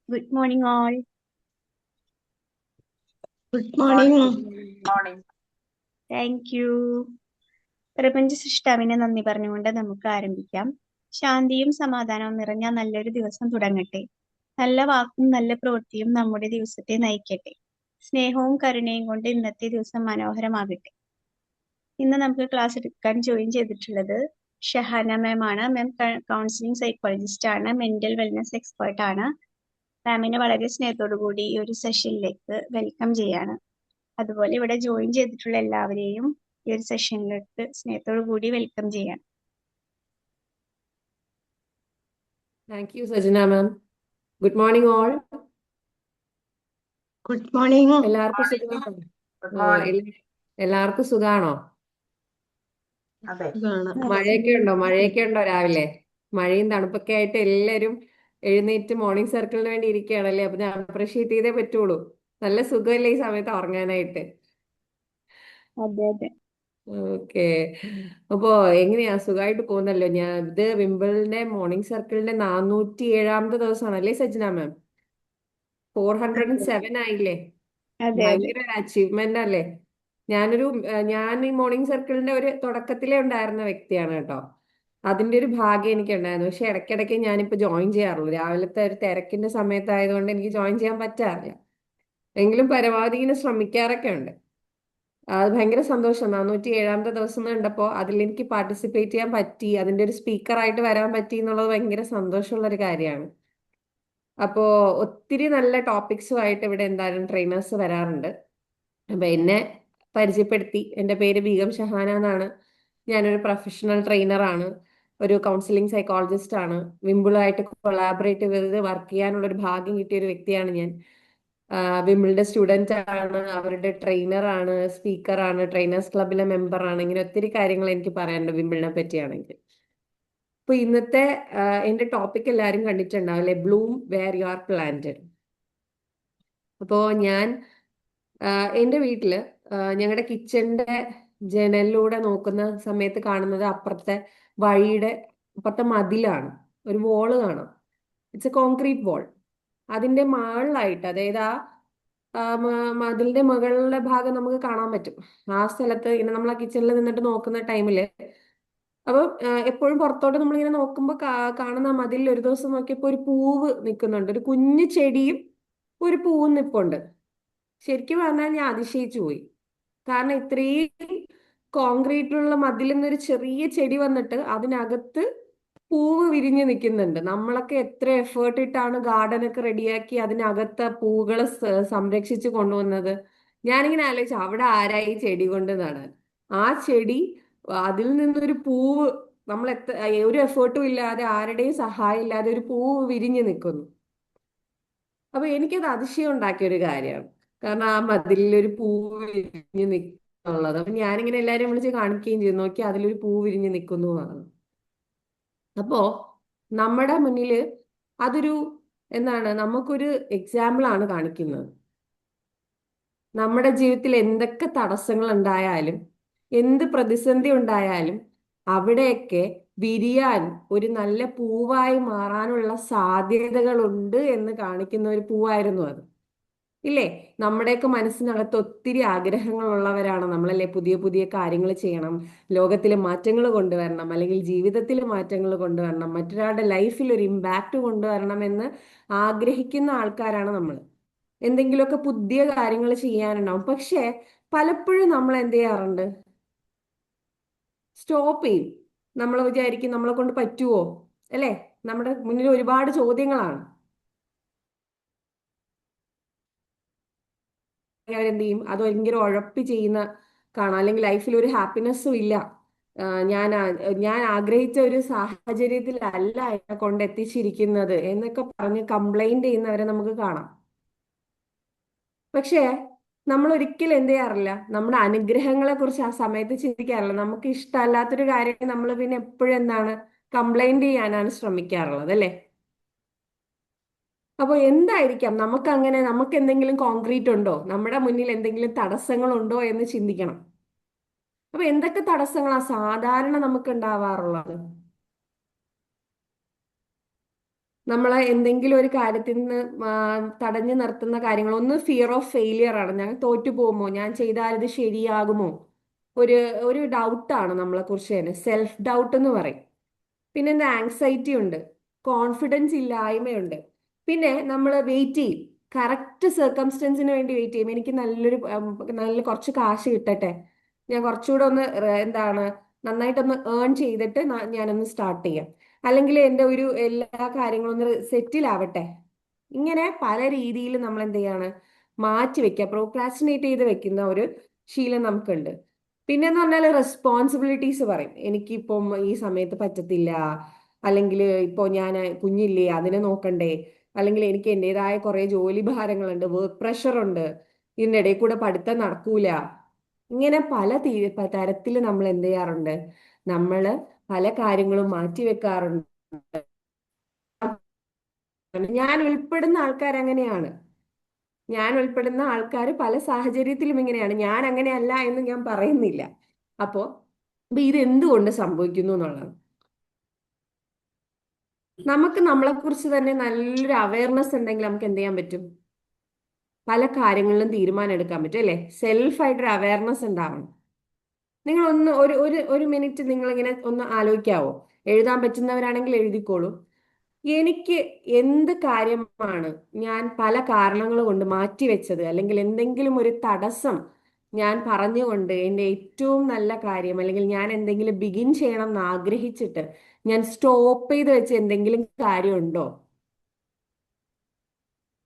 Good morning, all. Good morning. Thank you. പ്രപഞ്ച സൃഷ്ടാവിനെ നന്ദി പറഞ്ഞുകൊണ്ട് നമുക്ക് ആരംഭിക്കാം. ശാന്തിയും സമാധാനവും നിറഞ്ഞ നല്ലൊരു ദിവസം തുടങ്ങട്ടെ. നല്ല വാക്കും നല്ല പ്രവൃത്തിയും നമ്മുടെ ദിവസത്തെ നയിക്കട്ടെ. സ്നേഹവും കരുണയും കൊണ്ട് ഇന്നത്തെ ദിവസം മനോഹരമാകട്ടെ. ഇന്ന് നമുക്ക് ക്ലാസ് എടുക്കാൻ ജോയിൻ ചെയ്തിട്ടുള്ളത് ഷഹാന മാം ആണ്. മാം കൗൺസിലിംഗ് സൈക്കോളജിസ്റ്റ് ആണ്, മെന്റൽ വെൽനസ് എക്സ്പേർട്ട് ആണ്. മാമിനെ വളരെ സ്നേഹത്തോടു കൂടി ഈ ഒരു സെഷനിലേക്ക് വെൽക്കം ചെയ്യാണ്. അതുപോലെ ഇവിടെ ജോയിൻ ചെയ്തിട്ടുള്ള എല്ലാവരെയും ഈ ഒരു സെഷനിലേക്ക് സ്നേഹത്തോടു കൂടി വെൽക്കം ചെയ്യാം. Thank you, Sajana ma'am. Good morning, all. Good morning. എല്ലാവർക്കും സുഖമാണോ? എല്ലാവർക്കും സുഖാണോ? മഴയൊക്കെ ഉണ്ടോ രാവിലെ? മഴയും തണുപ്പൊക്കെ ആയിട്ട് എല്ലാവരും എഴുന്നേറ്റ് മോർണിംഗ് സർക്കിളിന് വേണ്ടി ഇരിക്കുകയാണല്ലേ? അപ്പൊ ഞാൻ അപ്രീഷിയേറ്റ് ചെയ്തേ പറ്റുള്ളൂ. നല്ല സുഖമല്ലേ ഈ സമയത്ത് ഉറങ്ങാനായിട്ട്? അതെ അതെ. ഓക്കെ. അപ്പോ എങ്ങനെയാ, സുഖമായിട്ട് പോകുന്നല്ലോ. ഇത് വിംബിളിന്റെ മോർണിംഗ് സർക്കിളിന്റെ 407ാമത്തെ ദിവസമാണല്ലേ സജ്ന മാം? 407 ആയില്ലേ? അതെ അതെ. ഭയങ്കര ഒരു അച്ചീവ്മെന്റ് അല്ലേ? ഞാൻ ഈ മോർണിംഗ് സർക്കിളിന്റെ ഒരു തുടക്കത്തിലേ ഉണ്ടായിരുന്ന വ്യക്തിയാണ് കേട്ടോ. അതിന്റെ ഒരു ഭാഗ്യം എനിക്ക് ഉണ്ടായിരുന്നു. പക്ഷെ ഇടയ്ക്കിടയ്ക്ക് ഞാനിപ്പോ ജോയിൻ ചെയ്യാറുള്ളൂ. രാവിലത്തെ ഒരു തിരക്കിന്റെ സമയത്തായതുകൊണ്ട് എനിക്ക് ജോയിൻ ചെയ്യാൻ പറ്റാറില്ല. എങ്കിലും പരമാവധി ഇങ്ങനെ ശ്രമിക്കാറൊക്കെ ഉണ്ട്. അത് ഭയങ്കര സന്തോഷം. 407ാമത്തെ ദിവസം കണ്ടപ്പോൾ അതിൽ എനിക്ക് പാർട്ടിസിപ്പേറ്റ് ചെയ്യാൻ പറ്റി, അതിന്റെ ഒരു സ്പീക്കറായിട്ട് വരാൻ പറ്റി എന്നുള്ളത് ഭയങ്കര സന്തോഷമുള്ള ഒരു കാര്യമാണ്. അപ്പോ ഒത്തിരി നല്ല ടോപ്പിക്സുമായിട്ട് ഇവിടെ എന്തായാലും ട്രെയിനേഴ്സ് വരാറുണ്ട്. അപ്പൊ എന്നെ പരിചയപ്പെടുത്തി, എൻ്റെ പേര് ബീഗം ഷഹാന എന്നാണ്. ഞാനൊരു പ്രൊഫഷണൽ ട്രെയിനറാണ്, ഒരു കൗൺസിലിംഗ് സൈക്കോളജിസ്റ്റ് ആണ്. വിംബിളുമായിട്ട് കൊളാബറേറ്റ് ചെയ്ത് വർക്ക് ചെയ്യാനുള്ള ഒരു ഭാഗ്യം കിട്ടിയ ഒരു വ്യക്തിയാണ് ഞാൻ. വിംബിളിന്റെ സ്റ്റുഡന്റ് ആണ്, അവരുടെ ട്രെയിനറാണ്, സ്പീക്കറാണ്, ട്രെയിനേഴ്സ് ക്ലബിലെ മെമ്പറാണ്. ഇങ്ങനെ ഒത്തിരി കാര്യങ്ങൾ എനിക്ക് പറയാനുണ്ട് വിംബിളിനെ പറ്റിയാണെങ്കിൽ. ഇപ്പൊ ഇന്നത്തെ എന്റെ ടോപ്പിക് എല്ലാവരും കണ്ടിട്ടുണ്ടാവില്ലേ, bloom where you are planted. അപ്പോ ഞാൻ എൻ്റെ വീട്ടില് ഞങ്ങളുടെ കിച്ചണിന്റെ ജനലിലൂടെ നോക്കുന്ന സമയത്ത് കാണുന്നത് അപ്പുറത്തെ വഴിയുടെ അപ്പുറത്തെ മതിലാണ്. ഒരു വോള് കാണാം. It's a concrete wall. അതിന്റെ മുകളിലായിട്ട്, അതായത് മതിലിന്റെ മുകളിലെ ഭാഗം നമുക്ക് കാണാൻ പറ്റും. ആ സ്ഥലത്ത് ഇങ്ങനെ നമ്മൾ ആ കിച്ചണിൽ നിന്നിട്ട് നോക്കുന്ന ടൈമില്, അപ്പൊ എപ്പോഴും പുറത്തോട്ട് നമ്മളിങ്ങനെ നോക്കുമ്പോൾ കാണുന്ന ആ മതിലിൽ ഒരു ദിവസം നോക്കിയപ്പോ ഒരു പൂവ് നിൽക്കുന്നുണ്ട്. ഒരു കുഞ്ഞു ചെടിയും ഒരു പൂവും നിപ്പുണ്ട്. ശരിക്കും പറഞ്ഞാൽ ഞാൻ അതിശയിച്ചു പോയി. കാരണം ഇത്രയും കോൺക്രീറ്റിലുള്ള മതിലിൽ നിന്നൊരു ചെറിയ ചെടി വന്നിട്ട് അതിനകത്ത് പൂവ് വിരിഞ്ഞു നിൽക്കുന്നുണ്ട്. നമ്മളൊക്കെ എത്ര എഫേർട്ട് ഇട്ടാണ് ഗാർഡനൊക്കെ റെഡിയാക്കി അതിനകത്ത് പൂവുകളെ സംരക്ഷിച്ചു കൊണ്ടുവന്നത്. ഞാനിങ്ങനെ ആലോചിച്ചു, അവിടെ ആരായി ചെടി കൊണ്ട് നടാൻ? ആ ചെടി, അതിൽ നിന്നൊരു പൂവ്, നമ്മൾ ഒരു എഫേർട്ടും ഇല്ലാതെ ആരുടെയും സഹായം ഇല്ലാതെ ഒരു പൂവ് വിരിഞ്ഞു നിൽക്കുന്നു. അപ്പൊ എനിക്കത് അതിശയം ഉണ്ടാക്കിയ ഒരു കാര്യമാണ്. കാരണം ആ മതിലിൽ ഒരു പൂവ് വിരിഞ്ഞു നിൽക്കുന്നുള്ളത്. അപ്പൊ ഞാനിങ്ങനെ എല്ലാരും വിളിച്ച് കാണിക്കുകയും ചെയ്തു, നോക്കി അതിലൊരു പൂവ് വിരിഞ്ഞു നിൽക്കുന്നു എന്നാണ്. അപ്പോ നമ്മുടെ മുന്നില് അതൊരു, എന്താണ്, നമുക്കൊരു എക്സാമ്പിൾ ആണ് കാണിക്കുന്നത്. നമ്മുടെ ജീവിതത്തിൽ എന്തൊക്കെ തടസ്സങ്ങൾ ഉണ്ടായാലും, എന്ത് പ്രതിസന്ധി ഉണ്ടായാലും അവിടെയൊക്കെ വിരിയാൻ, ഒരു നല്ല പൂവായി മാറാനുള്ള സാധ്യതകളുണ്ട് എന്ന് കാണിക്കുന്ന ഒരു പൂവായിരുന്നു അത്. ഇല്ലേ? നമ്മുടെയൊക്കെ മനസ്സിനകത്ത് ഒത്തിരി ആഗ്രഹങ്ങളുള്ളവരാണ് നമ്മളല്ലേ. പുതിയ പുതിയ കാര്യങ്ങൾ ചെയ്യണം, ലോകത്തിൽ മാറ്റങ്ങൾ കൊണ്ടുവരണം, അല്ലെങ്കിൽ ജീവിതത്തിൽ മാറ്റങ്ങൾ കൊണ്ടുവരണം, മറ്റൊരാളുടെ ലൈഫിൽ ഒരു ഇമ്പാക്റ്റ് കൊണ്ടുവരണം എന്ന് ആഗ്രഹിക്കുന്ന ആൾക്കാരാണ് നമ്മൾ. എന്തെങ്കിലുമൊക്കെ പുതിയ കാര്യങ്ങൾ ചെയ്യാനുണ്ടാവും. പക്ഷെ പലപ്പോഴും നമ്മൾ എന്ത് ചെയ്യാറുണ്ട്? സ്റ്റോപ്പ് ചെയ്യും. നമ്മൾ വിചാരിക്കും നമ്മളെ കൊണ്ട് പറ്റുമോ, അല്ലേ? നമ്മുടെ മുന്നിൽ ഒരുപാട് ചോദ്യങ്ങളാണ്. അവരെന്ത് ചെയ്യും? അത് ഭയങ്കര ഉഴപ്പി ചെയ്യുന്ന കാണാം. അല്ലെങ്കിൽ ലൈഫിൽ ഒരു ഹാപ്പിനെസ്സും ഇല്ല. ഞാൻ ആഗ്രഹിച്ച ഒരു സാഹചര്യത്തിലല്ല എന്നെ കൊണ്ട് എത്തിച്ചിരിക്കുന്നത് എന്നൊക്കെ പറഞ്ഞ് കംപ്ലൈന്റ് ചെയ്യുന്നവരെ നമുക്ക് കാണാം. പക്ഷേ നമ്മൾ ഒരിക്കലും എന്ത് ചെയ്യാറില്ല, നമ്മുടെ അനുഗ്രഹങ്ങളെ കുറിച്ച് ആ സമയത്ത് ചിന്തിക്കാറില്ല. നമുക്ക് ഇഷ്ടമല്ലാത്തൊരു കാര്യം നമ്മൾ പിന്നെ എപ്പോഴും എന്താണ്, കംപ്ലൈന്റ് ചെയ്യാനാണ് ശ്രമിക്കാറുള്ളത്, അല്ലേ? അപ്പോൾ എന്തായിരിക്കാം നമുക്ക് അങ്ങനെ, നമുക്ക് എന്തെങ്കിലും കോൺക്രീറ്റ് ഉണ്ടോ, നമ്മുടെ മുന്നിൽ എന്തെങ്കിലും തടസ്സങ്ങളുണ്ടോ എന്ന് ചിന്തിക്കണം. അപ്പൊ എന്തൊക്കെ തടസ്സങ്ങളാ സാധാരണ നമുക്ക് ഉണ്ടാവാറുള്ളത്? നമ്മളെ എന്തെങ്കിലും ഒരു കാര്യത്തിൽ നിന്ന് തടഞ്ഞു നിർത്തുന്ന കാര്യങ്ങൾ. ഒന്ന് ഫിയർ ഓഫ് ഫെയിലിയർ ആണ്, ഞാൻ തോറ്റു പോകുമോ, ഞാൻ ചെയ്താൽ ഇത് ശരിയാകുമോ, ഒരു ഒരു ഡൗട്ടാണ് നമ്മളെ കുറിച്ച് തന്നെ, സെൽഫ് ഡൗട്ട് എന്ന് പറയും. പിന്നെ എന്താ, ആങ്സൈറ്റി ഉണ്ട്, കോൺഫിഡൻസ് ഇല്ലായ്മയുണ്ട്. പിന്നെ നമ്മൾ വെയിറ്റ് ചെയ്യും, കറക്റ്റ് സർക്കംസ്റ്റൻസിന് വേണ്ടി വെയിറ്റ് ചെയ്യും. എനിക്ക് നല്ല കുറച്ച് കാശ് കിട്ടട്ടെ, ഞാൻ കുറച്ചുകൂടെ ഒന്ന് എന്താണ് നന്നായിട്ടൊന്ന് ഏൺ ചെയ്തിട്ട് ഞാനൊന്ന് സ്റ്റാർട്ട് ചെയ്യാം, അല്ലെങ്കിൽ എൻ്റെ ഒരു എല്ലാ കാര്യങ്ങളും ഒന്ന് സെറ്റിൽ ആവട്ടെ. ഇങ്ങനെ പല രീതിയിൽ നമ്മൾ എന്ത് ചെയ്യാണ്, മാറ്റി വെക്കുക, പ്രോക്രാസ്റ്റിനേറ്റ് ചെയ്ത് വെക്കുന്ന ഒരു ശീലം നമുക്കുണ്ട്. പിന്നെന്ന് പറഞ്ഞാൽ റെസ്പോൺസിബിലിറ്റീസ് പറയും, എനിക്കിപ്പം ഈ സമയത്ത് പറ്റത്തില്ല, അല്ലെങ്കിൽ ഇപ്പോൾ ഞാൻ കുഞ്ഞില്ലേ അതിനെ നോക്കണ്ടേ, അല്ലെങ്കിൽ എനിക്ക് എൻ്റെതായ കുറെ ജോലി ഭാരങ്ങളുണ്ട്, വർക്ക് പ്രഷർ ഉണ്ട്, ഇതിൻ്റെ ഇടയിൽ കൂടെ പഠിത്തം നടക്കൂല. ഇങ്ങനെ പല തരത്തിൽ നമ്മൾ എന്ത് ചെയ്യാറുണ്ട്, നമ്മൾ പല കാര്യങ്ങളും മാറ്റി വെക്കാറുണ്ട്. ഞാൻ ഉൾപ്പെടുന്ന ആൾക്കാർ അങ്ങനെയാണ്, ഞാൻ ഉൾപ്പെടുന്ന ആൾക്കാർ പല സാഹചര്യത്തിലും ഇങ്ങനെയാണ്. ഞാൻ അങ്ങനെയല്ല എന്ന് ഞാൻ പറയുന്നില്ല. അപ്പോ ഇത് എന്തുകൊണ്ട് സംഭവിക്കുന്നു എന്നുള്ളത്, നമുക്ക് നമ്മളെ കുറിച്ച് തന്നെ നല്ലൊരു അവയർനെസ് ഉണ്ടെങ്കിൽ നമുക്ക് എന്ത് ചെയ്യാൻ പറ്റും, പല കാര്യങ്ങളിലും തീരുമാനം എടുക്കാൻ പറ്റും, അല്ലെ? സെൽഫായിട്ടൊരു അവയർനെസ് ഉണ്ടാവണം. നിങ്ങൾ ഒന്ന് ഒരു മിനിറ്റ് നിങ്ങളിങ്ങനെ ഒന്ന് ആലോചിക്കാവോ? എഴുതാൻ പറ്റുന്നവരാണെങ്കിൽ എഴുതിക്കോളൂ. എനിക്ക് എന്ത് കാര്യമാണ് ഞാൻ പല കാരണങ്ങൾ കൊണ്ട് മാറ്റിവെച്ചത്, അല്ലെങ്കിൽ എന്തെങ്കിലും ഒരു തടസ്സം ഞാൻ പറഞ്ഞുകൊണ്ട് എൻ്റെ ഏറ്റവും നല്ല കാര്യം, അല്ലെങ്കിൽ ഞാൻ എന്തെങ്കിലും ബിഗിൻ ചെയ്യണം എന്ന് ആഗ്രഹിച്ചിട്ട് ഞാൻ സ്റ്റോപ്പ് ചെയ്ത് വെച്ച് എന്തെങ്കിലും കാര്യമുണ്ടോ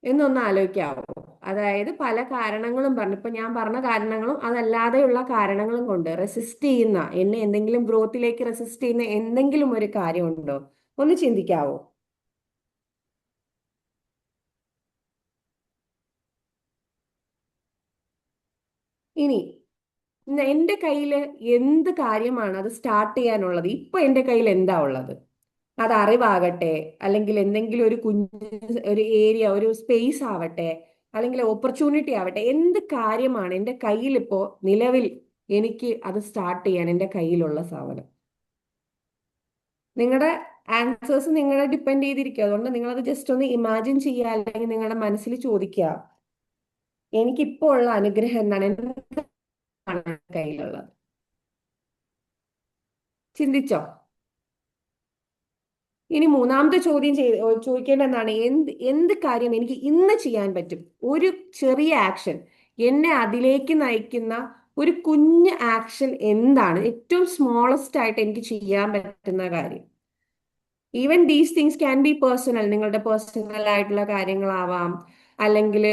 എന്നൊന്ന് ആലോചിക്കാവോ? അതായത് പല കാരണങ്ങളും പറഞ്ഞു, ഇപ്പൊ ഞാൻ പറഞ്ഞ കാരണങ്ങളും അതല്ലാതെയുള്ള കാരണങ്ങളും കൊണ്ട് റെസിസ്റ്റ് ചെയ്യുന്ന, എന്നെ എന്തെങ്കിലും ഗ്രോത്തിലേക്ക് റെസിസ്റ്റ് ചെയ്യുന്ന എന്തെങ്കിലും ഒരു കാര്യമുണ്ടോ, ഒന്ന് ചിന്തിക്കാവോ? ഇനി എന്റെ കയ്യിൽ എന്ത് കാര്യമാണ് അത് സ്റ്റാർട്ട് ചെയ്യാനുള്ളത്, ഇപ്പൊ എന്റെ കയ്യിൽ എന്താ ഉള്ളത്? അത് അറിവാകട്ടെ, അല്ലെങ്കിൽ എന്തെങ്കിലും ഒരു ഒരു ഏരിയ, ഒരു സ്പേസ് ആവട്ടെ, അല്ലെങ്കിൽ ഓപ്പർച്യൂണിറ്റി ആവട്ടെ, എന്ത് കാര്യമാണ് എന്റെ കയ്യിൽ ഇപ്പോ നിലവിൽ എനിക്ക് അത് സ്റ്റാർട്ട് ചെയ്യാൻ എന്റെ കയ്യിലുള്ള സാധനം? നിങ്ങളുടെ ആൻസേഴ്സ് നിങ്ങളെ ഡിപ്പെൻഡ് ചെയ്തിരിക്കുക. അതുകൊണ്ട് നിങ്ങളത് ജസ്റ്റ് ഒന്ന് ഇമാജിൻ ചെയ്യുക, അല്ലെങ്കിൽ നിങ്ങളുടെ മനസ്സിൽ ചോദിക്കുക, എനിക്കിപ്പോ ഉള്ള അനുഗ്രഹം എന്താണ്, എന്താണ് കയ്യിലുള്ളത്? ചിന്തിച്ചോ? ഇനി മൂന്നാമത്തെ ചോദ്യം ചോദിക്കേണ്ട എന്താണ്, എന്ത് കാര്യം എനിക്ക് ഇന്ന് ചെയ്യാൻ പറ്റും? ഒരു ചെറിയ ആക്ഷൻ, എന്നെ അതിലേക്ക് നയിക്കുന്ന ഒരു കുഞ്ഞ് ആക്ഷൻ എന്താണ്? ഏറ്റവും സ്മോളസ്റ്റ് ആയിട്ട് എനിക്ക് ചെയ്യാൻ പറ്റുന്ന കാര്യം. Even these things can be personal, നിങ്ങളുടെ പേഴ്സണൽ ആയിട്ടുള്ള കാര്യങ്ങളാവാം, അല്ലെങ്കിൽ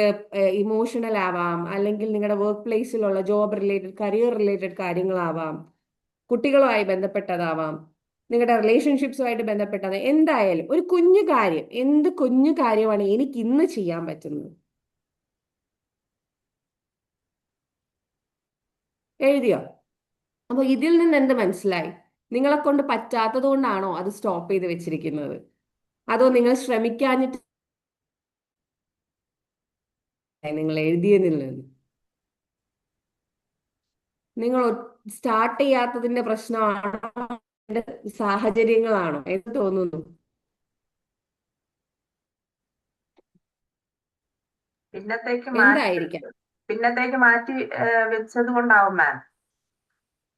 ഇമോഷണൽ ആവാം, അല്ലെങ്കിൽ നിങ്ങളുടെ വർക്ക് പ്ലേസിലുള്ള ജോബ് റിലേറ്റഡ്, കരിയർ റിലേറ്റഡ് കാര്യങ്ങളാവാം, കുട്ടികളുമായി ബന്ധപ്പെട്ടതാവാം, നിങ്ങളുടെ റിലേഷൻഷിപ്സുമായിട്ട് ബന്ധപ്പെട്ടത്, എന്തായാലും ഒരു കുഞ്ഞു കാര്യം, എന്ത് കുഞ്ഞു കാര്യമാണ് എനിക്ക് ഇന്ന് ചെയ്യാൻ പറ്റുന്നത്? എഴുതിയോ? അപ്പൊ ഇതിൽ നിന്ന് എന്ത് മനസ്സിലായി? നിങ്ങളെ കൊണ്ട് പറ്റാത്തത് കൊണ്ടാണോ അത് സ്റ്റോപ്പ് ചെയ്ത് വെച്ചിരിക്കുന്നത്? അതോ നിങ്ങൾ ശ്രമിക്കാഞ്ഞിട്ട് നിങ്ങൾ എഴുതിയതിൽ നിന്ന്? നിങ്ങൾ സ്റ്റാർട്ട് ചെയ്യാത്തതിന്റെ പ്രശ്നമാണോ, സാഹചര്യങ്ങളാണോ, എന്ന് തോന്നുന്നു? പിന്നത്തേക്ക് മാറ്റി എന്തായിരിക്കാം? പിന്നത്തേക്ക് മാറ്റി വെച്ചത് കൊണ്ടാവും മാം.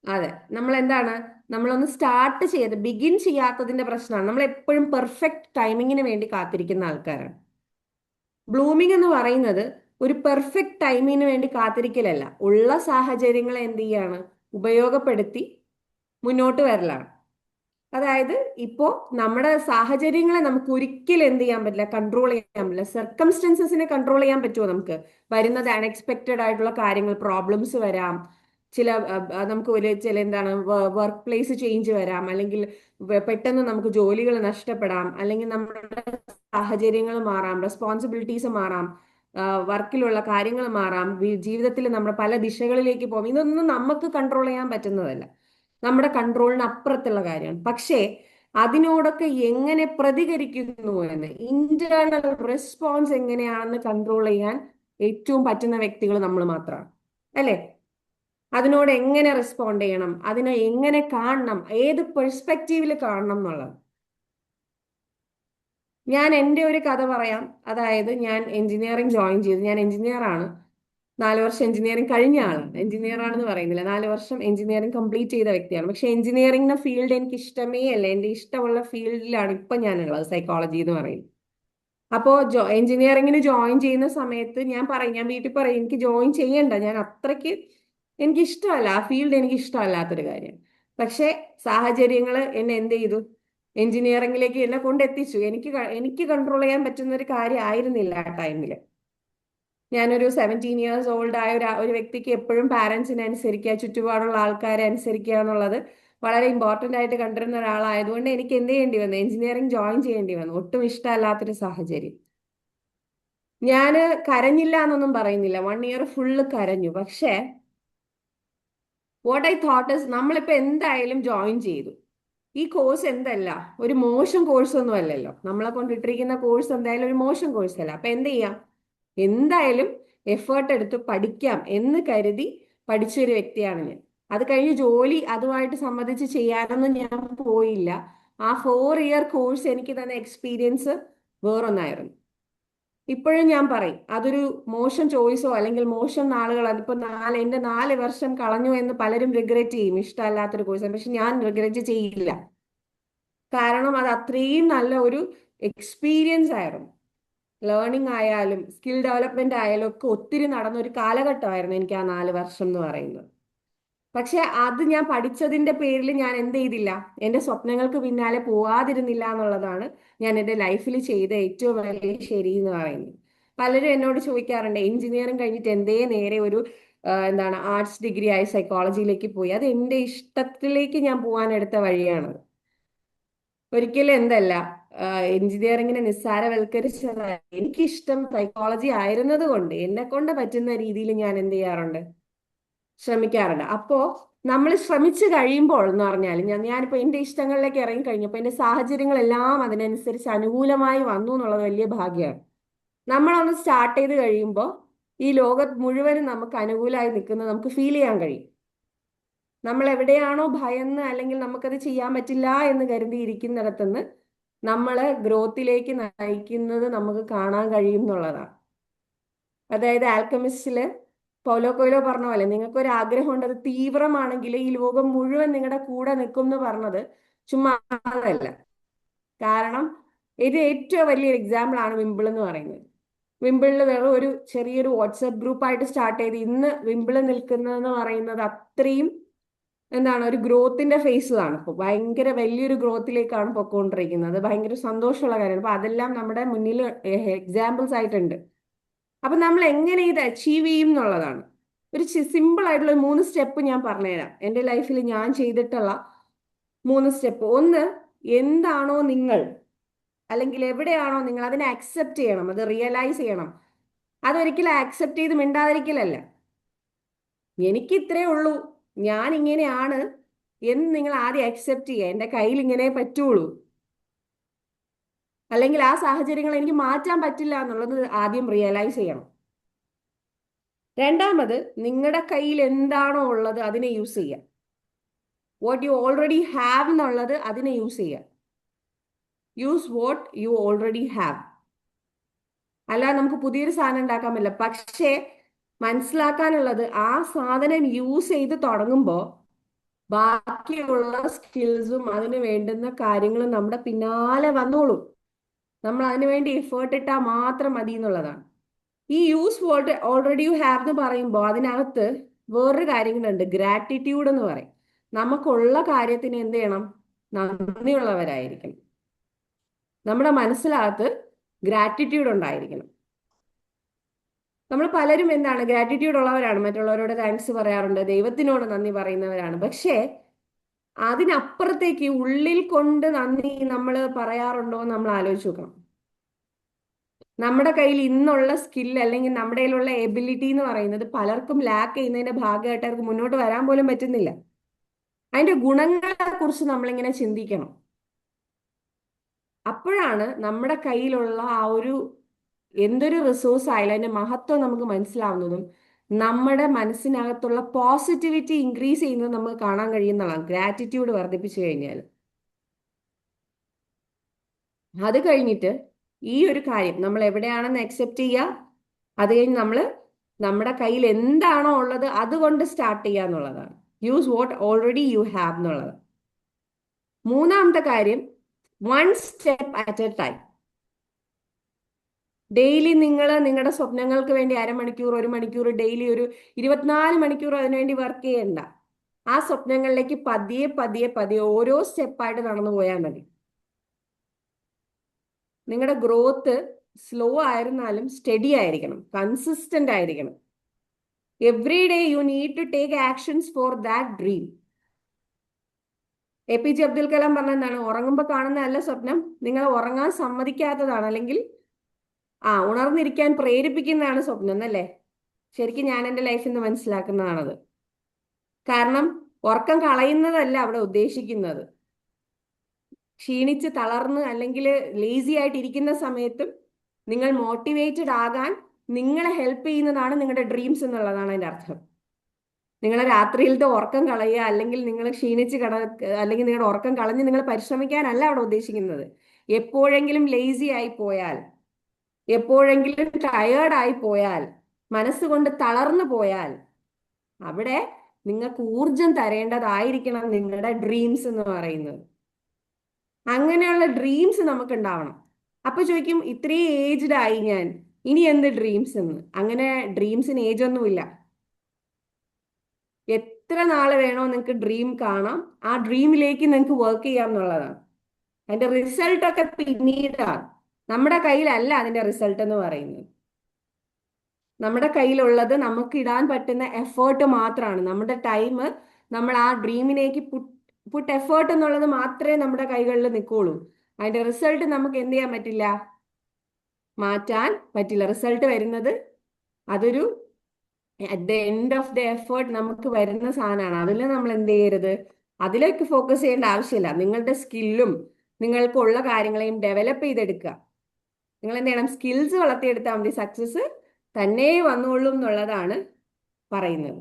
അതെ, നമ്മൾ എന്താണ്, നമ്മളൊന്ന് സ്റ്റാർട്ട് ചെയ്ത് ബിഗിൻ ചെയ്യാത്തതിന്റെ പ്രശ്നമാണ്. നമ്മൾ എപ്പോഴും പെർഫെക്റ്റ് ടൈമിങ്ങിന് വേണ്ടി കാത്തിരിക്കുന്ന ആൾക്കാരാണ്. ബ്ലൂമിംഗ് എന്ന് പറയുന്നത് ഒരു പെർഫെക്റ്റ് ടൈമിങ്ങിന് വേണ്ടി കാത്തിരിക്കലല്ല, ഉള്ള സാഹചര്യങ്ങളെ എന്ത് ചെയ്യാണ്, ഉപയോഗപ്പെടുത്തി മുന്നോട്ട് വരലാണ്. അതായത് ഇപ്പോ നമ്മുടെ സാഹചര്യങ്ങളെ നമുക്ക് ഒരിക്കലും എന്ത് ചെയ്യാൻ പറ്റില്ല, കൺട്രോൾ ചെയ്യാൻ പറ്റില്ല. സർക്കംസ്റ്റൻസസിനെ കൺട്രോൾ ചെയ്യാൻ പറ്റുമോ നമുക്ക്? വരുന്നത് അൺഎക്സ്പെക്റ്റഡ് ആയിട്ടുള്ള കാര്യങ്ങൾ, പ്രോബ്ലംസ് വരാം, ചില നമുക്ക് ഒരു ചില എന്താണ് വർക്ക് പ്ലേസ് ചേഞ്ച് വരാം, അല്ലെങ്കിൽ പെട്ടെന്ന് നമുക്ക് ജോലികൾ നഷ്ടപ്പെടാം, അല്ലെങ്കിൽ നമ്മുടെ സാഹചര്യങ്ങൾ മാറാം, റെസ്പോൺസിബിലിറ്റീസ് മാറാം, വർക്കിലുള്ള കാര്യങ്ങൾ മാറാം, ജീവിതത്തിൽ നമ്മുടെ പല ദിശകളിലേക്ക് പോകും. ഇതൊന്നും നമുക്ക് കൺട്രോൾ ചെയ്യാൻ പറ്റുന്നതല്ല, നമ്മുടെ കൺട്രോളിന് അപ്പുറത്തുള്ള കാര്യമാണ്. പക്ഷേ അതിനോടൊക്കെ എങ്ങനെ പ്രതികരിക്കുന്നു എന്ന്, ഇന്റേണൽ റെസ്പോൺസ് എങ്ങനെയാണെന്ന് കൺട്രോൾ ചെയ്യാൻ ഏറ്റവും പറ്റുന്ന വ്യക്തികൾ നമ്മൾ മാത്രമാണ്, അല്ലെ? അതിനോട് എങ്ങനെ റെസ്പോണ്ട് ചെയ്യണം, അതിനെ എങ്ങനെ കാണണം, ഏത് പെർസ്പെക്റ്റീവിൽ കാണണം എന്നുള്ളത്. ഞാൻ എൻ്റെ ഒരു കഥ പറയാം. അതായത് ഞാൻ എഞ്ചിനീയറിംഗ് ജോയിൻ ചെയ്തു. ഞാൻ എഞ്ചിനീയർ ആണ്. 4 വർഷം എഞ്ചിനീയറിംഗ് കഴിഞ്ഞ ആളാണ്. എഞ്ചിനീയർ ആണെന്ന് പറയുന്നില്ല, 4 വർഷം എഞ്ചിനീയറിംഗ് കംപ്ലീറ്റ് ചെയ്ത വ്യക്തിയാണ്. പക്ഷെ എഞ്ചിനീയറിംഗിന്റെ ഫീൽഡ് എനിക്ക് ഇഷ്ടമേ അല്ല. എൻ്റെ ഇഷ്ടമുള്ള ഫീൽഡിലാണ് ഇപ്പൊ ഞാനുള്ളത്, സൈക്കോളജി എന്ന് പറയുന്നത്. അപ്പോ എഞ്ചിനീയറിംഗിന് ജോയിൻ ചെയ്യുന്ന സമയത്ത് ഞാൻ വീട്ടിൽ പറയും എനിക്ക് ജോയിൻ ചെയ്യണ്ട, ഞാൻ അത്രയ്ക്ക് എനിക്ക് ഇഷ്ടമല്ല, ആ ഫീൽഡ് എനിക്ക് ഇഷ്ടമല്ലാത്തൊരു കാര്യം. പക്ഷെ സാഹചര്യങ്ങൾ എന്നെ എന്ത് ചെയ്തു, എഞ്ചിനീയറിംഗിലേക്ക് എന്നെ കൊണ്ടെത്തിച്ചു. എനിക്ക് കൺട്രോൾ ചെയ്യാൻ പറ്റുന്ന ഒരു കാര്യം ആയിരുന്നില്ല ആ ടൈമിൽ. ഞാനൊരു 17 years ഓൾഡ് ആയ ഒരു വ്യക്തിക്ക് എപ്പോഴും പാരന്റ്സിനെ അനുസരിക്കുക, ചുറ്റുപാടുള്ള ആൾക്കാരെ അനുസരിക്കുക എന്നുള്ളത് വളരെ ഇമ്പോർട്ടന്റ് ആയിട്ട് കണ്ടിരുന്ന ഒരാളായതുകൊണ്ട് എനിക്ക് എന്ത് ചെയ്യേണ്ടി വന്നു, എഞ്ചിനീയറിംഗ് ജോയിൻ ചെയ്യേണ്ടി വന്നു. ഒട്ടും ഇഷ്ടമല്ലാത്തൊരു സാഹചര്യം. ഞാന് കരഞ്ഞില്ല എന്നൊന്നും പറയുന്നില്ല, 1 year ഫുള്ള് കരഞ്ഞു. പക്ഷേ വാട്ട് ഐ തോട്ട് ഇസ്, നമ്മളിപ്പോ എന്തായാലും ജോയിൻ ചെയ്തു. ഈ കോഴ്സ് എന്തല്ല ഒരു മോശം കോഴ്സ് ഒന്നും അല്ലല്ലോ, നമ്മളെ കൊണ്ടിട്ടിരിക്കുന്ന കോഴ്സ് എന്തായാലും ഒരു മോശം കോഴ്സ് അല്ല. അപ്പൊ എന്ത് ചെയ്യാം, എന്തായാലും എഫേർട്ട് എടുത്ത് പഠിക്കാം എന്ന് കരുതി പഠിച്ചൊരു വ്യക്തിയാണ് ഞാൻ. അത് കഴിഞ്ഞ് ജോലി അതുമായിട്ട് സംബന്ധിച്ച് ചെയ്യാനൊന്നും ഞാൻ പോയില്ല. ആ 4 year കോഴ്സ് എനിക്ക് തന്ന എക്സ്പീരിയൻസ് വേറൊന്നായിരുന്നു. ഇപ്പോഴും ഞാൻ പറയും അതൊരു മോശം ചോയ്സോ അല്ലെങ്കിൽ മോശം നാളുകൾ, അതിപ്പോ എന്റെ 4 വർഷം കളഞ്ഞു എന്ന് പലരും റിഗ്രറ്റ് ചെയ്യും, ഇഷ്ടമല്ലാത്തൊരു കോഴ്സ്. പക്ഷെ ഞാൻ റിഗ്രറ്റ് ചെയ്യില്ല, കാരണം അത് അത്രയും നല്ല ഒരു എക്സ്പീരിയൻസ് ആയിരുന്നു. ലേണിംഗ് ആയാലും സ്കിൽ ഡെവലപ്മെന്റ് ആയാലും ഒക്കെ ഒത്തിരി നടന്ന ഒരു കാലഘട്ടമായിരുന്നു എനിക്ക് ആ 4 വർഷം എന്ന് പറയുന്നത്. പക്ഷെ അത് ഞാൻ പഠിച്ചതിന്റെ പേരിൽ ഞാൻ എന്ത് ചെയ്തില്ല, എന്റെ സ്വപ്നങ്ങൾക്ക് പിന്നാലെ പോവാതിരുന്നില്ല എന്നുള്ളതാണ് ഞാൻ എൻ്റെ ലൈഫിൽ ചെയ്ത ഏറ്റവും വലിയ ശരി എന്ന് പറയുന്നത്. പലരും എന്നോട് ചോദിക്കാറുണ്ട് എഞ്ചിനീയറിംഗ് കഴിഞ്ഞിട്ട് എന്തേ നേരെ ഒരു ആർട്സ് ഡിഗ്രി ആയി സൈക്കോളജിയിലേക്ക് പോയി. അത് എൻ്റെ ഇഷ്ടത്തിലേക്ക് ഞാൻ പോകാൻ എടുത്ത വഴിയാണ്. ഒരിക്കലും എഞ്ചിനീയറിംഗിനെ നിസ്സാരവൽക്കരിച്ചതല്ല. എനിക്കിഷ്ടം സൈക്കോളജി ആയിരുന്നത് കൊണ്ട് എന്നെ കൊണ്ട് പറ്റുന്ന രീതിയിൽ ഞാൻ എന്ത് ചെയ്യാറുണ്ട്, ശ്രമിക്കാറുണ്ട്. അപ്പോ നമ്മൾ ശ്രമിച്ചു കഴിയുമ്പോൾ എന്ന് പറഞ്ഞാൽ ഞാനിപ്പോ എന്റെ ഇഷ്ടങ്ങളിലേക്ക് ഇറങ്ങി കഴിഞ്ഞപ്പോൾ എന്റെ സാഹചര്യങ്ങളെല്ലാം അതിനനുസരിച്ച് അനുകൂലമായി വന്നു എന്നുള്ളത് വലിയ ഭാഗ്യമാണ്. നമ്മളൊന്ന് സ്റ്റാർട്ട് ചെയ്ത് കഴിയുമ്പോൾ ഈ ലോകം മുഴുവനും നമുക്ക് അനുകൂലമായി നിൽക്കുന്നത് നമുക്ക് ഫീൽ ചെയ്യാൻ കഴിയും. നമ്മൾ എവിടെയാണോ ഭയന്ന് അല്ലെങ്കിൽ നമുക്കത് ചെയ്യാൻ പറ്റില്ല എന്ന് കരുതിയിരിക്കുന്നിടത്തുനിന്ന് നമ്മളെ ഗ്രോത്തിലേക്ക് നയിക്കുന്നത് നമുക്ക് കാണാൻ കഴിയും എന്നുള്ളതാണ്. അതായത് ആൽക്കമിസ്റ്റില് പൗലോ കൊയ്ലോ പറഞ്ഞ പോലെ നിങ്ങൾക്കൊരു ആഗ്രഹം ഉണ്ട്, അത് തീവ്രമാണെങ്കിൽ ഈ ലോകം മുഴുവൻ നിങ്ങളുടെ കൂടെ നിൽക്കും എന്ന് പറഞ്ഞത് ചുമ്മാ അതല്ല. കാരണം ഇത് ഏറ്റവും വലിയൊരു എക്സാമ്പിൾ ആണ് വിംബിൾ എന്ന് പറയുന്നത്. വിംബിളിൽ വെറും ഒരു ചെറിയൊരു വാട്സപ്പ് ഗ്രൂപ്പായിട്ട് സ്റ്റാർട്ട് ചെയ്ത് ഇന്ന് വിംബിൾ നിൽക്കുന്നതെന്ന് പറയുന്നത് അത്രയും ഒരു ഗ്രോത്തിന്റെ ഫേസിലാണ്. ഇപ്പോൾ ഭയങ്കര വലിയൊരു ഗ്രോത്തിലേക്കാണ് പൊക്കോണ്ടിരിക്കുന്നത്. ഭയങ്കര സന്തോഷമുള്ള കാര്യമാണ്. അപ്പൊ അതെല്ലാം നമ്മുടെ മുന്നിൽ എക്സാമ്പിൾസ് ആയിട്ടുണ്ട്. അപ്പൊ നമ്മൾ എങ്ങനെ ഇത് അച്ചീവ് ചെയ്യും എന്നുള്ളതാണ്. ഒരു സിമ്പിൾ ആയിട്ടുള്ള 3 സ്റ്റെപ്പ് ഞാൻ പറഞ്ഞുതരാം. എൻ്റെ ലൈഫിൽ ഞാൻ ചെയ്തിട്ടുള്ള 3 സ്റ്റെപ്പ്. ഒന്ന്, എന്താണോ നിങ്ങൾ അല്ലെങ്കിൽ എവിടെയാണോ നിങ്ങൾ അതിനെ അക്സെപ്റ്റ് ചെയ്യണം, അത് റിയലൈസ് ചെയ്യണം. അതൊരിക്കലും അക്സെപ്റ്റ് ചെയ്ത് മിണ്ടാതിരിക്കലല്ല. എനിക്ക് ഇത്രേ ഉള്ളൂ, ഞാൻ ഇങ്ങനെയാണ് എന്ന് നിങ്ങൾ ആദ്യം അക്സെപ്റ്റ് ചെയ്യുക. എൻ്റെ കയ്യിൽ ഇങ്ങനെ പറ്റുള്ളൂ, അല്ലെങ്കിൽ ആ സാഹചര്യങ്ങൾ എനിക്ക് മാറ്റാൻ പറ്റില്ല എന്നുള്ളത് ആദ്യം റിയലൈസ് ചെയ്യണം. രണ്ടാമത്, നിങ്ങളുടെ കയ്യിൽ എന്താണോ ഉള്ളത് അതിനെ യൂസ് ചെയ്യുക. വാട്ട് യു ഓൾറെഡി ഹാവ് എന്നുള്ളത് അതിനെ യൂസ് ചെയ്യുക. Use what you already have. അല്ലാതെ നമുക്ക് പുതിയൊരു സാധനം ഉണ്ടാക്കാൻ പറ്റില്ല. പക്ഷേ മനസ്സിലാക്കാനുള്ളത് ആ സാധനം യൂസ് ചെയ്ത് തുടങ്ങുമ്പോൾ ബാക്കിയുള്ള സ്കിൽസും അതിന് വേണ്ടുന്ന കാര്യങ്ങളും നമ്മുടെ പിന്നാലെ വന്നോളും. നമ്മൾ അതിനു വേണ്ടി എഫേർട്ട് ഇട്ടാൽ മാത്രം മതി എന്നുള്ളതാണ്. ഈ use what already you have എന്ന് പറയുമ്പോൾ അതിനകത്ത് വേറൊരു കാര്യങ്ങളുണ്ട്, ഗ്രാറ്റിറ്റ്യൂഡ് എന്ന് പറയും. നമുക്കുള്ള കാര്യത്തിന് എന്ത് ചെയ്യണം, നന്ദിയുള്ളവരായിരിക്കണം. നമ്മുടെ മനസ്സിനകത്ത് ഗ്രാറ്റിറ്റ്യൂഡ് ഉണ്ടായിരിക്കണം. നമ്മൾ പലരും ഗ്രാറ്റിറ്റ്യൂഡ് ഉള്ളവരാണ്, മറ്റുള്ളവരോട് താങ്ക്സ് പറയാറുണ്ട്, ദൈവത്തിനോട് നന്ദി പറയുന്നവരാണ്. പക്ഷേ അതിനപ്പുറത്തേക്ക് ഉള്ളിൽ കൊണ്ട് നന്ദി നമ്മൾ പറയാറുണ്ടോ എന്ന് നമ്മൾ ആലോചിച്ച് നോക്കണം. നമ്മുടെ കയ്യിൽ ഇന്നുള്ള സ്കിൽ അല്ലെങ്കിൽ നമ്മുടെ കയ്യിലുള്ള എബിലിറ്റി എന്ന് പറയുന്നത് പലർക്കും ലാക്ക് ചെയ്യുന്നതിന്റെ ഭാഗമായിട്ട് അവർക്ക് മുന്നോട്ട് വരാൻ പോലും പറ്റുന്നില്ല. അതിന്റെ ഗുണങ്ങളെ കുറിച്ച് നമ്മളിങ്ങനെ ചിന്തിക്കണം. അപ്പോഴാണ് നമ്മുടെ കയ്യിലുള്ള ആ ഒരു എന്തൊരു റിസോഴ്സ് ആയാലും അതിന്റെ മഹത്വം നമുക്ക് മനസ്സിലാവുന്നതും നമ്മുടെ മനസ്സിനകത്തുള്ള പോസിറ്റിവിറ്റി ഇൻക്രീസ് ചെയ്യുന്നത് നമുക്ക് കാണാൻ കഴിയുന്നതാണ്, ഗ്രാറ്റിറ്റ്യൂഡ് വർദ്ധിപ്പിച്ചു കഴിഞ്ഞാൽ. അത് കഴിഞ്ഞിട്ട് ഈ ഒരു കാര്യം നമ്മൾ എവിടെയാണെന്ന് അക്സെപ്റ്റ് ചെയ്യുക. അത് കഴിഞ്ഞ് നമ്മൾ നമ്മുടെ കയ്യിൽ എന്താണോ ഉള്ളത് അതുകൊണ്ട് സ്റ്റാർട്ട് ചെയ്യുക എന്നുള്ളതാണ്. Use what already you have എന്നുള്ളത്. മൂന്നാമത്തെ കാര്യം, one step at A time. Daily നിങ്ങൾ നിങ്ങളുടെ സ്വപ്നങ്ങൾക്ക് വേണ്ടി അരമണിക്കൂർ 1 മണിക്കൂർ ഡെയിലി ഒരു 24 മണിക്കൂർ അതിനുവേണ്ടി വർക്ക് ചെയ്യണ്ട. ആ സ്വപ്നങ്ങളിലേക്ക് പതിയെ പതിയെ പതിയെ ഓരോ സ്റ്റെപ്പായിട്ട് നടന്നു പോയാൽ മതി. നിങ്ങളുടെ ഗ്രോത്ത് സ്ലോ ആയിരുന്നാലും സ്റ്റഡി ആയിരിക്കണം, കൺസിസ്റ്റന്റ് ആയിരിക്കണം. Every day you need to take actions for that dream. APJ Abdul Kalam പറഞ്ഞ എന്താണ്? ഉറങ്ങുമ്പോൾ കാണുന്ന നല്ല സ്വപ്നം നിങ്ങളെ ഉറങ്ങാൻ സമ്മതിക്കാത്തതാണ്, അല്ലെങ്കിൽ ഉണർന്നിരിക്കാൻ പ്രേരിപ്പിക്കുന്നതാണ് സ്വപ്നം എന്നല്ലേ? ശരിക്കും ഞാൻ എൻ്റെ ലൈഫിൽ നിന്ന് മനസ്സിലാക്കുന്നതാണത്. കാരണം ഉറക്കം കളയുന്നതല്ല അവിടെ ഉദ്ദേശിക്കുന്നത്. ക്ഷീണിച്ച് തളർന്ന് അല്ലെങ്കിൽ ലേസി ആയിട്ട് ഇരിക്കുന്ന സമയത്തും നിങ്ങൾ മോട്ടിവേറ്റഡ് ആകാൻ നിങ്ങളെ ഹെൽപ്പ് ചെയ്യുന്നതാണ് നിങ്ങളുടെ ഡ്രീംസ് എന്നുള്ളതാണ് അതിൻ്റെ അർത്ഥം. നിങ്ങളെ രാത്രിയിലത്തെ ഉറക്കം കളയുക, അല്ലെങ്കിൽ നിങ്ങൾ ക്ഷീണിച്ച് അല്ലെങ്കിൽ നിങ്ങളുടെ ഉറക്കം കളഞ്ഞ് നിങ്ങൾ പരിശ്രമിക്കാനല്ല അവിടെ ഉദ്ദേശിക്കുന്നത്. എപ്പോഴെങ്കിലും ലേസി ആയി പോയാൽ, എപ്പോഴെങ്കിലും ടയേർഡായി പോയാൽ, മനസ്സുകൊണ്ട് തളർന്നു പോയാൽ അവിടെ നിങ്ങൾക്ക് ഊർജം തരേണ്ടതായിരിക്കണം നിങ്ങളുടെ ഡ്രീംസ് എന്ന് പറയുന്നത്. അങ്ങനെയുള്ള ഡ്രീംസ് നമുക്ക് ഉണ്ടാവണം. അപ്പൊ ചോദിക്കും, ഇത്രയും ഏജ്ഡ് ആയി ഞാൻ, ഇനി എന്ത് ഡ്രീംസ് എന്ന്? അങ്ങനെ ഡ്രീംസിന് ഏജ് ഒന്നുമില്ല. എത്ര നാള് വേണോ നിങ്ങൾക്ക് ഡ്രീം കാണാം. ആ ഡ്രീമിലേക്ക് നിങ്ങൾക്ക് വർക്ക് ചെയ്യാം എന്നുള്ളതാണ്. അതിന്റെ റിസൾട്ട് ഒക്കെ പിന്നീടാണ്. നമ്മുടെ കയ്യിലല്ല അതിന്റെ റിസൾട്ട് എന്ന് പറയുന്നത്. നമ്മുടെ കയ്യിലുള്ളത് നമുക്ക് ഇടാൻ പറ്റുന്ന എഫേർട്ട് മാത്രമാണ്. നമ്മുടെ ടൈം നമ്മൾ ആ ഡ്രീമിലേക്ക് പുട്ട് എഫേർട്ട് എന്നുള്ളത് മാത്രമേ നമ്മുടെ കൈകളിൽ നിൽക്കുള്ളൂ. അതിന്റെ റിസൾട്ട് നമുക്ക് എന്ത് ചെയ്യാൻ പറ്റില്ല, മാറ്റാൻ പറ്റില്ല. റിസൾട്ട് വരുന്നത് അതൊരു at the end of the effort നമുക്ക് വരുന്ന സാധനമാണ്. അതിൽ നമ്മൾ എന്ത് ചെയ്യരുത്, അതിലേക്ക് ഫോക്കസ് ചെയ്യേണ്ട ആവശ്യമില്ല. നിങ്ങളുടെ സ്കില്ലും നിങ്ങൾക്കുള്ള കാര്യങ്ങളെയും ഡെവലപ്പ് ചെയ്തെടുക്കുക. നിങ്ങൾ എന്ത് ചെയ്യണം, സ്കിൽസ് വളർത്തിയെടുത്താൽ മതി. സക്സസ് തന്നെ വന്നോളും എന്നുള്ളതാണ് പറയുന്നത്.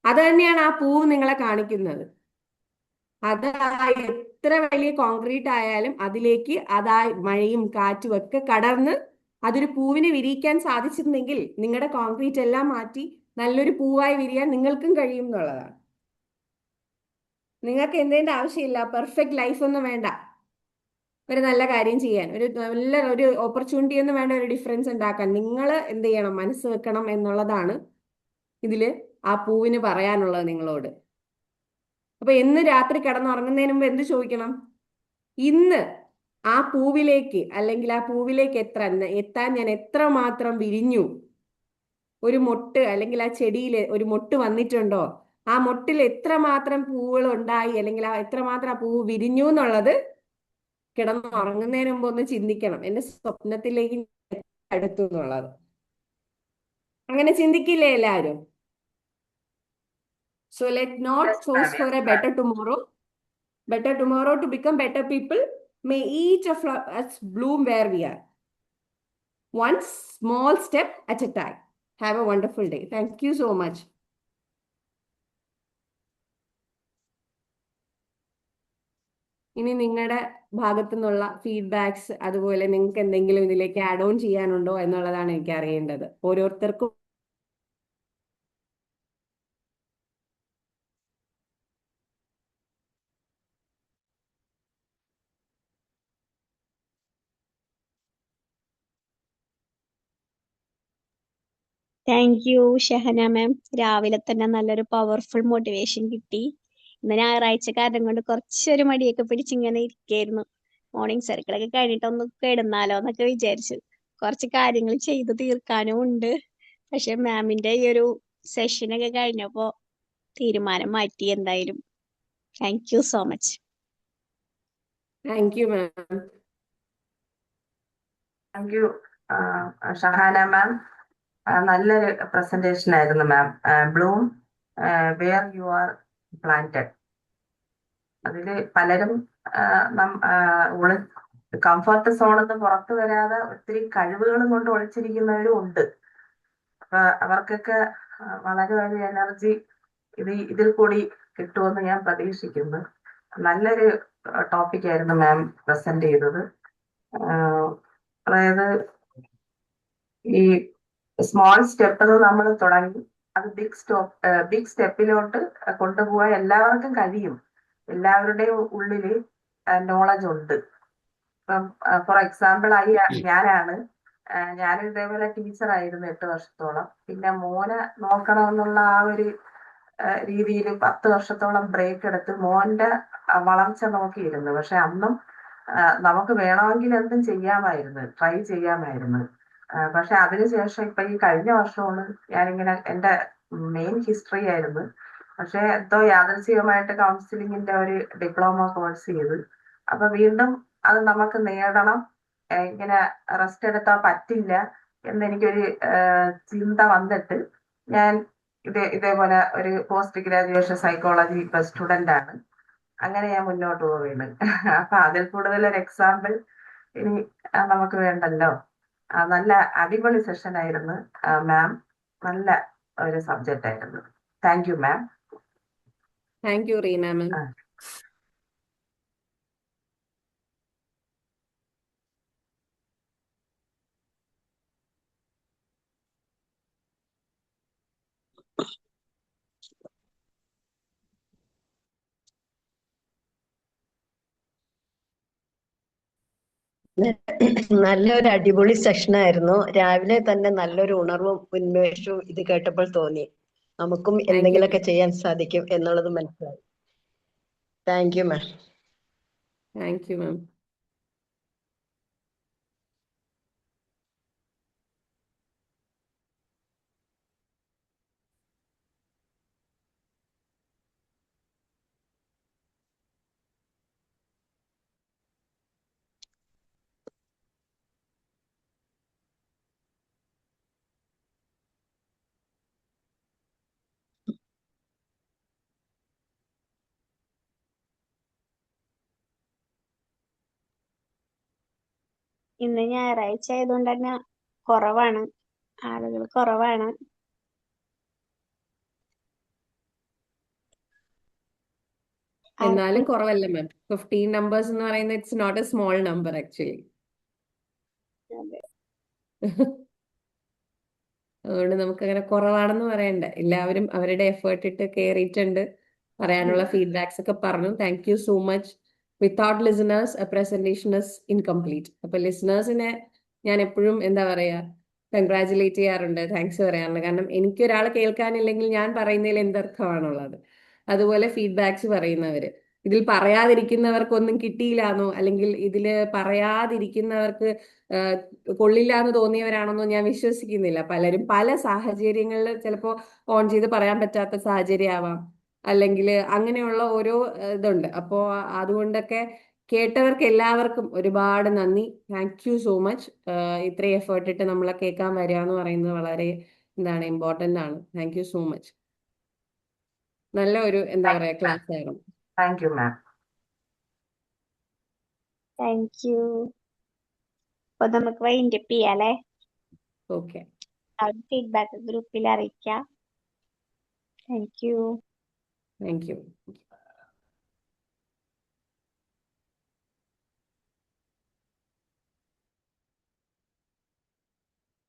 അത് തന്നെയാണ് ആ പൂവ് നിങ്ങളെ കാണിക്കുന്നത്. അത് എത്ര വലിയ കോൺക്രീറ്റ് ആയാലും അതിലേക്ക് മഴയും കാറ്റും ഒക്കെ കടർന്ന് അതൊരു പൂവിനെ വിരിയിക്കാൻ സാധിച്ചിരുന്നെങ്കിൽ നിങ്ങളുടെ കോൺക്രീറ്റ് എല്ലാം മാറ്റി നല്ലൊരു പൂവായി വിരിയാൻ നിങ്ങൾക്കും കഴിയും എന്നുള്ളതാണ്. നിങ്ങൾക്ക് എന്തേണ്ട ആവശ്യമില്ല, പെർഫെക്റ്റ് ലൈഫ് ഒന്നും വേണ്ട. ഒരു നല്ല കാര്യം ചെയ്യാൻ, ഒരു ഓപ്പർച്യൂണിറ്റി ഒന്നും വേണ്ട, ഒരു ഡിഫറൻസ് ഉണ്ടാക്കാൻ നിങ്ങൾ എന്ത് ചെയ്യണം, മനസ്സ് വെക്കണം എന്നുള്ളതാണ് ഇതില് ആ പൂവിന് പറയാനുള്ളത് നിങ്ങളോട്. അപ്പൊ എന്ന് രാത്രി കിടന്നുറങ്ങുന്നതിന് മുമ്പ് എന്ത് ചോദിക്കണം? ഇന്ന് ആ പൂവിലേക്ക്, അല്ലെങ്കിൽ ആ പൂവിലേക്ക് എത്താൻ ഞാൻ എത്രമാത്രം വിരിഞ്ഞു? ഒരു മൊട്ട്, അല്ലെങ്കിൽ ആ ചെടിയിൽ ഒരു മൊട്ട് വന്നിട്ടുണ്ടോ? ആ മൊട്ടിൽ എത്രമാത്രം പൂവുകൾ ഉണ്ടായി, അല്ലെങ്കിൽ എത്രമാത്രം ആ പൂവ് വിരിഞ്ഞു എന്നുള്ളത് കിടന്നുറങ്ങുന്നതിന് മുമ്പ് ഒന്ന് ചിന്തിക്കണം. എന്റെ സ്വപ്നത്തിലേക്ക് അടുത്തു എന്നുള്ളത്. അങ്ങനെ ചിന്തിക്കില്ലേ എല്ലാവരും? So let not Yes, force ma'am. for a better tomorrow to become better people. May each of us bloom where we are. One small step at a time. Have a wonderful day. Thank you so much. ഇനി നിങ്ങളുടെ ഭാഗത്തു നിന്നുള്ള feedbacks, അതുപോലെ നിങ്ങൾക്ക് എന്തെങ്കിലും ഇതിലേക്ക് add on ചെയ്യാനുണ്ടോ എന്നുള്ളതാണ് എനിക്ക് അറിയേണ്ടത്. ഓരോരുത്തർക്കും താങ്ക് യു ഷഹന മാം. രാവിലെ തന്നെ നല്ലൊരു പവർഫുൾ മോട്ടിവേഷൻ കിട്ടി. ഇന്ന് ഞായറാഴ്ച കാരണം കൊണ്ട് കുറച്ചൊരു മടിയൊക്കെ പിടിച്ചിങ്ങനെ ഇരിക്കായിരുന്നു. മോർണിംഗ് സർക്കിളൊക്കെ കഴിഞ്ഞിട്ട് ഒന്ന് കിടന്നാലോ എന്നൊക്കെ വിചാരിച്ചു. കുറച്ച് കാര്യങ്ങൾ ചെയ്ത് തീർക്കാനും ഉണ്ട്. പക്ഷെ മാമിന്റെ ഈ ഒരു സെഷനൊക്കെ കഴിഞ്ഞപ്പോ തീരുമാനം മാറ്റി. എന്തായാലും thank you so much. Thank you ma'am. Thank you Shahana ma'am. നല്ലൊരു പ്രസന്റേഷൻ ആയിരുന്നു ma'am. Bloom where you are planted. അതില് പലരും കംഫർട്ട് സോണിൽ നിന്ന് പുറത്തു വരാതെ ഒത്തിരി കഴിവുകളും കൊണ്ട് ഒളിച്ചിരിക്കുന്നവരും ഉണ്ട്. അപ്പൊ അവർക്കൊക്കെ വളരെ വലിയ എനർജി ഇതിൽ കൂടി കിട്ടുമെന്ന് ഞാൻ പ്രതീക്ഷിക്കുന്നു. നല്ലൊരു ടോപ്പിക് ആയിരുന്നു മാം പ്രസന്റ് ചെയ്തത്. അതായത് ഈ സ്മോൾ സ്റ്റെപ്പിൽ നമ്മൾ തുടങ്ങി അത് ബിഗ് സ്റ്റെപ്പിലോട്ട് കൊണ്ടുപോകാൻ എല്ലാവർക്കും കഴിയും. എല്ലാവരുടെയും ഉള്ളില് നോളജ് ഉണ്ട്. ഇപ്പം ഫോർ എക്സാമ്പിൾ ഞാൻ ഇതേപോലെ ടീച്ചറായിരുന്നു 8 വർഷത്തോളം. പിന്നെ മോനെ നോക്കണമെന്നുള്ള ആ ഒരു രീതിയിൽ 10 വർഷത്തോളം ബ്രേക്ക് എടുത്ത് മോന്റെ വളർച്ച നോക്കിയിരുന്നു. പക്ഷെ അന്നും നമുക്ക് വേണമെങ്കിൽ എന്തും ചെയ്യാമായിരുന്നു, ട്രൈ ചെയ്യാമായിരുന്നു. പക്ഷെ അതിനുശേഷം ഇപ്പൊ ഈ കഴിഞ്ഞ വർഷമാണ് ഞാനിങ്ങനെ എന്റെ മെയിൻ ഹിസ്റ്ററി ആയിരുന്നു. പക്ഷെ എന്തോ യാദൃച്ഛികമായിട്ട് കൗൺസിലിങ്ങിന്റെ ഒരു ഡിപ്ലോമ കോഴ്സ് ചെയ്ത് അപ്പൊ വീണ്ടും അത് നമുക്ക് നേടണം, ഇങ്ങനെ റെസ്റ്റ് എടുത്താൽ പറ്റില്ല എന്നെനിക്കൊരു ചിന്ത വന്നിട്ട് ഞാൻ ഇതേപോലെ ഒരു പോസ്റ്റ് ഗ്രാജുവേഷൻ സൈക്കോളജി ഇപ്പൊ സ്റ്റുഡന്റ് ആണ്. അങ്ങനെ ഞാൻ മുന്നോട്ട് പോവുകയാണ്. അപ്പൊ അതിൽ കൂടുതൽ ഒരു എക്സാമ്പിൾ ഇനി നമുക്ക് വേണ്ടല്ലോ. നല്ല അടിപൊളി സെഷൻ ആയിരുന്നു മാം. നല്ല ഒരു സബ്ജക്റ്റ് ആയിരുന്നു. Thank you ma'am. Thank you Reena ma'am. നല്ലൊരു അടിപൊളി സെഷനായിരുന്നു. രാവിലെ തന്നെ നല്ലൊരു ഉണർവും ഉന്മേഷവും ഇത് കേട്ടപ്പോൾ തോന്നി. നമുക്കും താങ്ക് യു എന്തെങ്കിലുമൊക്കെ ചെയ്യാൻ സാധിക്കും എന്നുള്ളത് മനസ്സിലായി. Thank you ma'am. Thank you മാം. ഇന്ന് ഞായറാഴ്ച ആയതുകൊണ്ട് തന്നെ കുറവാണ്, ആളുകൾ കുറവാണ്. എന്നാലും കുറവല്ല മാം. 15 നമ്പേഴ്സ് എന്ന് പറയുന്നത് it's not a small number actually. അതെ. അതുകൊണ്ട് നമുക്ക് അങ്ങനെ കുറവാണെന്ന് പറയണ്ട. എല്ലാവരും അവരുടെ എഫേർട്ട് ഇട്ട് കയറിയിട്ടുണ്ട്. പറയാനുള്ള ഫീഡ്ബാക്സ് ഒക്കെ പറഞ്ഞു. Thank you so much. Without listeners A presentation is incomplete. അപ്പൊ ലിസണേഴ്സിനെ ഞാൻ എപ്പോഴും എന്താ പറയാ കൺഗ്രാറ്റുലേറ്റ് ചെയ്യാറുണ്ട്, താങ്ക്സ് പറയാറുണ്ട്. കാരണം എനിക്ക് ഒരാൾ കേൾക്കാനില്ലെങ്കിൽ ഞാൻ പറയുന്നതിൽ എന്തർത്ഥമാണുള്ളത്. അതുപോലെ ഫീഡ്ബാക്സ് പറയുന്നവര്, ഇതിൽ പറയാതിരിക്കുന്നവർക്കൊന്നും കിട്ടിയില്ലാന്നോ അല്ലെങ്കിൽ ഇതില് പറയാതിരിക്കുന്നവർക്ക് കൊള്ളില്ല എന്ന് തോന്നിയവരാണെന്നോ ഞാൻ വിശ്വസിക്കുന്നില്ല. പലരും പല സാഹചര്യങ്ങളിൽ ചിലപ്പോൾ ഓൺ ചെയ്ത് പറയാൻ പറ്റാത്ത സാഹചര്യം ആവാം, അല്ലെങ്കിൽ അങ്ങനെയുള്ള ഓരോ ഇതുണ്ട്. അപ്പോ അതുകൊണ്ടൊക്കെ കേട്ടവർക്ക് എല്ലാവർക്കും ഒരുപാട് നന്ദി. Thank you so much. ഇത്രയും എഫേർട്ട് ഇട്ട് നമ്മളെ കേൾക്കാൻ വരിക എന്ന് പറയുന്നത് വളരെ ഇമ്പോർട്ടന്റ് ആണ്. Thank you so much. നല്ല ഒരു എന്താ പറയാ ക്ലാസ് ആയിരുന്നു. Thank you ma'am. Thank U. അപ്പൊ നമുക്ക് വൈൻഡപ്പ് ചെയ്യാല്ലേ? ഓക്കെ. ഫീഡ്ബാക്ക് ഗ്രൂപ്പിൽ അറിയിക്കാം. Thank you. Thank you.